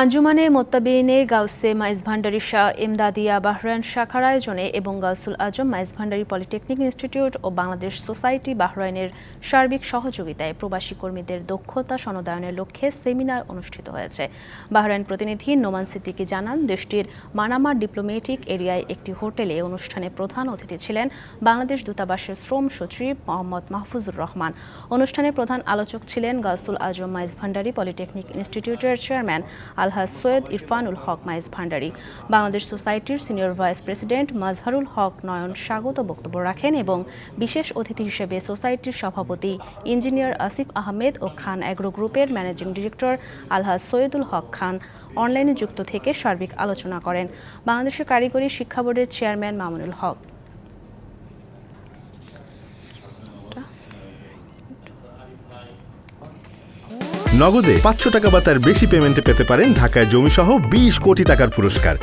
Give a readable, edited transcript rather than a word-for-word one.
আঞ্জুমানে মোত্তাবিইনে গাউসে মাইজ ভান্ডারী শাহ ইমদাদিয়া বাহরাইন শাখার আয়োজনে এবং গাউসুল আজম মাইজ ভান্ডারী পলিটেকনিক ইনস্টিটিউট ও বাংলাদেশ সোসাইটি বাহরাইনের সার্বিক সহযোগিতায় প্রবাসী কর্মীদের দক্ষতা সনদায়নের লক্ষ্যে সেমিনার অনুষ্ঠিত হয়েছে। বাহরাইন প্রতিনিধি নোমান সিদ্দিকী জানান, দেশটির মানামা ডিপ্লোম্যাটিক এরিয়ায় একটি হোটেলে অনুষ্ঠানে প্রধান অতিথি ছিলেন বাংলাদেশ দূতাবাসের শ্রম সচিব মোহাম্মদ মাহফুজুর রহমান। অনুষ্ঠানে প্রধান আলোচক ছিলেন গাউসুল আজম মাইজ ভান্ডারী পলিটেকনিক ইনস্টিটিউটের চেয়ারম্যান আলহাজ সৈয়দ ইরফানুল হক মাইজ ভান্ডারী। বাংলাদেশ সোসাইটির সিনিয়র ভাইস প্রেসিডেন্ট মাজহারুল হক নয়ন স্বাগত বক্তব্য রাখেন এবং বিশেষ অতিথি হিসেবে সোসাইটির সভাপতি ইঞ্জিনিয়ার আসিফ আহমেদ ও খান অ্যাগ্রো গ্রুপের ম্যানেজিং ডিরেক্টর আলহাজ সৈয়দুল হক খান অনলাইনে যুক্ত থেকে সার্বিক আলোচনা করেন। বাংলাদেশের কারিগরি শিক্ষা বোর্ডের চেয়ারম্যান মামুনুল হক নগদে ৫০০ টাকা বা তার বেশি পেমেন্টে পেতে পারেন ঢাকায় জমিসহ ২০ কোটি টাকার পুরস্কার।